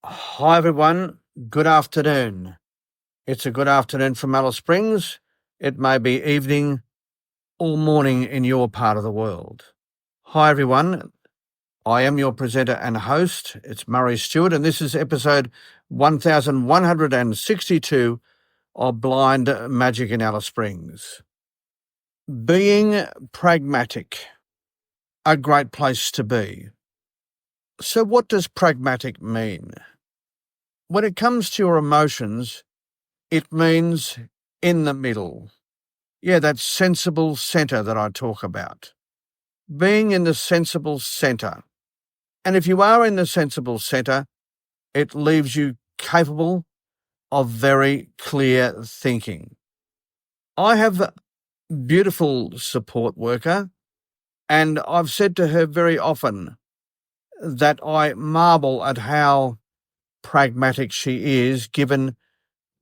Hi, everyone. Good afternoon. It's a good afternoon from Alice Springs. It may be evening or morning in your part of the world. Hi, everyone. I am your presenter and host. It's Murray Stewart, and this is episode 1162 of Blind Magic in Alice Springs. Being pragmatic, a great place to be. So, what does pragmatic mean? When it comes to your emotions, it means in the middle. Yeah, that sensible centre that I talk about. Being in the sensible centre. And if you are in the sensible centre, it leaves you capable of very clear thinking. I have a beautiful support worker, and I've said to her very often that I marvel at how pragmatic she is, given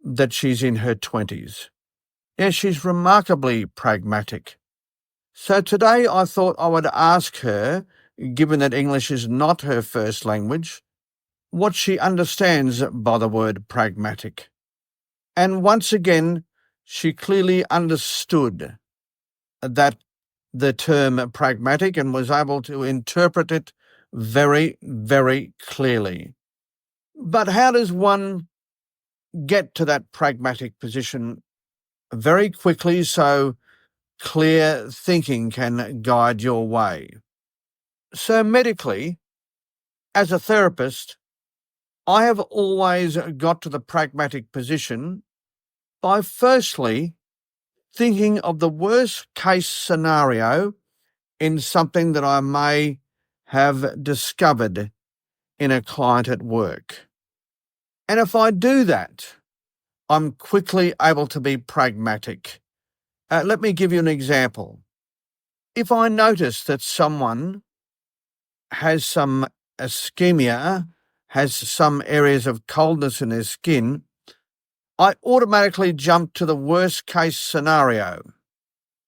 that she's in her 20s. Yeah, she's remarkably pragmatic. So today I thought I would ask her, given that English is not her first language, what she understands by the word pragmatic. And once again, she clearly understood that the term pragmatic and was able to interpret it very, very clearly. But how does one get to that pragmatic position very quickly so clear thinking can guide your way? So medically, as a therapist, I have always got to the pragmatic position by firstly thinking of the worst case scenario in something that I may have discovered in a client at work. And if I do that, I'm quickly able to be pragmatic. Let me give you an example. If I notice that someone has some ischemia, has some areas of coldness in their skin, I automatically jump to the worst case scenario,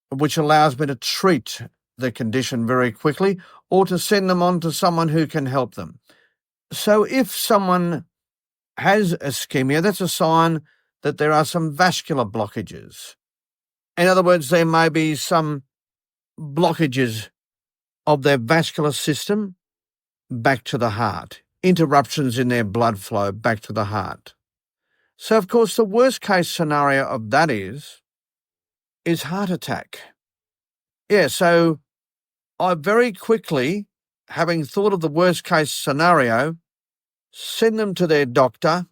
which allows me to treat the condition very quickly or to send them on to someone who can help them. So if someone has ischemia, that's a sign that there are some vascular blockages. In other words, there may be some blockages of their vascular system back to the heart, interruptions in their blood flow back to the heart. So, of course, the worst case scenario of that is heart attack. Yeah, so I very quickly, having thought of the worst case scenario, send them to their doctor,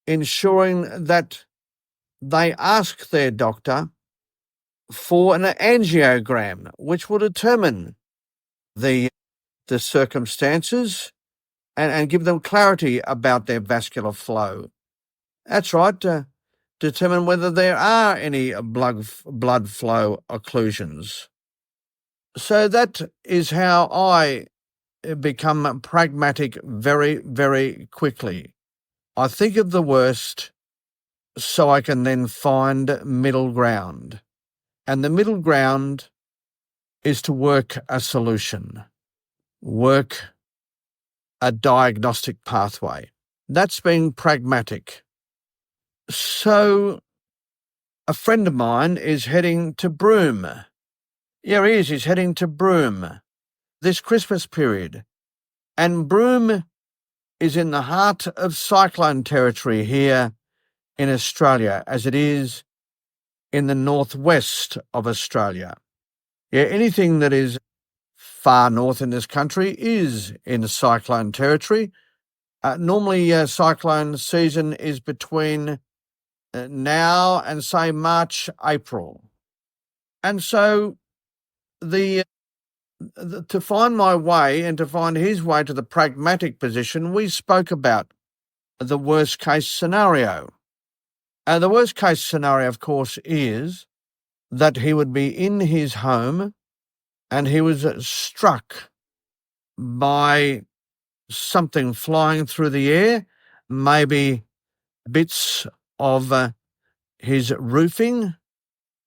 ensuring that they ask their doctor for an angiogram, which will determine the circumstances and give them clarity about their vascular flow. That's right, determine whether there are any blood flow occlusions. So that is how I become pragmatic very, very quickly. I think of the worst so I can then find middle ground. And the middle ground is to work a solution, work a diagnostic pathway. That's being pragmatic. So a friend of mine is heading to Broome. Yeah, he is. He's heading to Broome this Christmas period. And Broome is in the heart of cyclone territory here in Australia, as it is in the northwest of Australia. Yeah, anything that is far north in this country is in cyclone territory. Normally, cyclone season is between now and, say, March, April. And so to find my way and to find his way to the pragmatic position, we spoke about the worst case scenario. The worst case scenario, of course, is that he would be in his home and he was struck by something flying through the air, maybe bits of his roofing,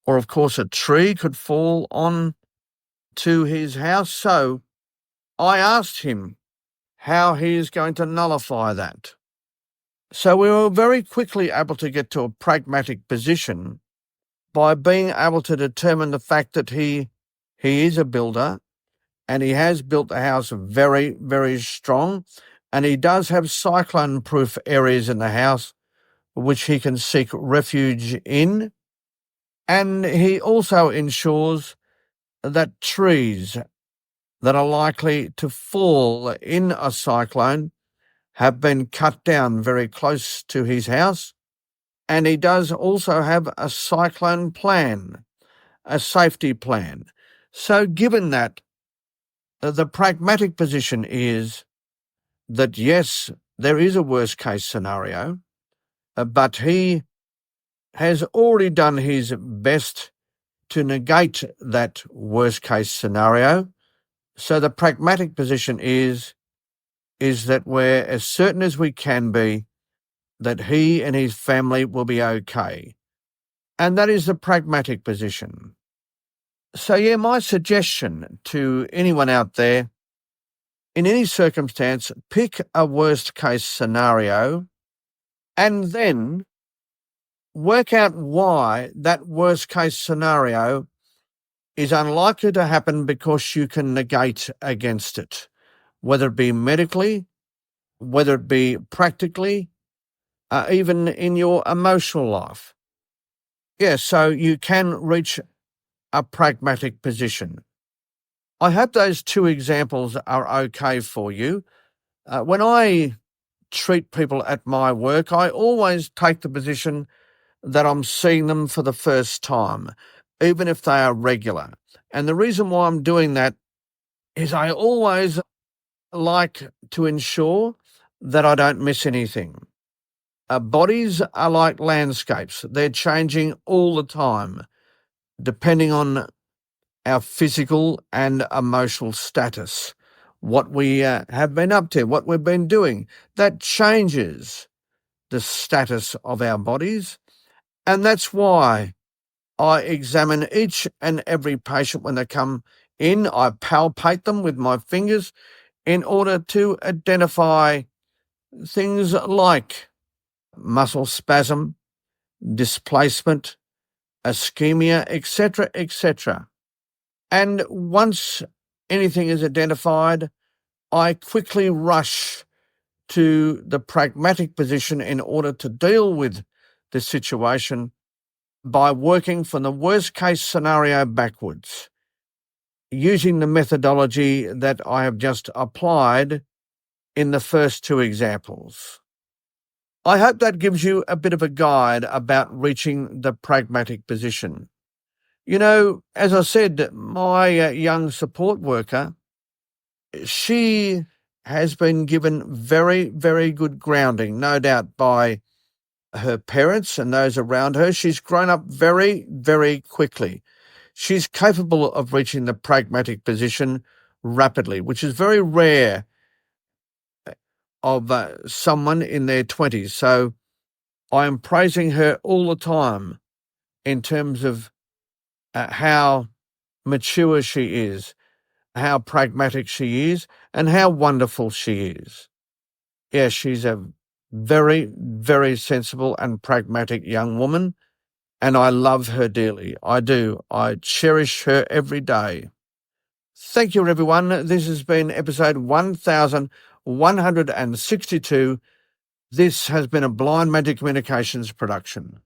or of course a tree could fall on to his house. So I asked him how he is going to nullify that. So we were very quickly able to get to a pragmatic position by being able to determine the fact that he is a builder and he has built the house very, very strong, and he does have cyclone-proof areas in the house which he can seek refuge in, and he also ensures that trees that are likely to fall in a cyclone have been cut down very close to his house, and he does also have a cyclone plan, a safety plan. So given that, the pragmatic position is that yes, there is a worst case scenario, but he has already done his best to negate that worst case scenario. So the pragmatic position is that we're as certain as we can be that he and his family will be okay. And that is the pragmatic position. So yeah, my suggestion to anyone out there, in any circumstance, pick a worst case scenario and then work out why that worst case scenario is unlikely to happen because you can negate against it, whether it be medically, whether it be practically, even in your emotional life. Yeah, so you can reach a pragmatic position. I hope those two examples are okay for you. When I treat people at my work, I always take the position that I'm seeing them for the first time, even if they are regular. And the reason why I'm doing that is I always like to ensure that I don't miss anything. Bodies are like landscapes. They're changing all the time, depending on our physical and emotional status, what we have been up to, what we've been doing. That changes the status of our bodies. And that's why I examine each and every patient when they come in. I palpate them with my fingers in order to identify things like muscle spasm, displacement, ischemia, etc., etc. And once anything is identified, I quickly rush to the pragmatic position in order to deal with the situation by working from the worst case scenario backwards, using the methodology that I have just applied in the first two examples. I hope that gives you a bit of a guide about reaching the pragmatic position. You know, as I said, my young support worker, she has been given very, very good grounding, no doubt by her parents and those around her. She's grown up very, very quickly. She's capable of reaching the pragmatic position rapidly, which is very rare of someone in their 20s. So I am praising her all the time in terms of how mature she is, how pragmatic she is, and how wonderful she is. Yeah, she's a very, very sensible and pragmatic young woman, and I love her dearly. I do. I cherish her every day. Thank you, everyone. This has been episode 1162. This has been a Blind Magic Communications production.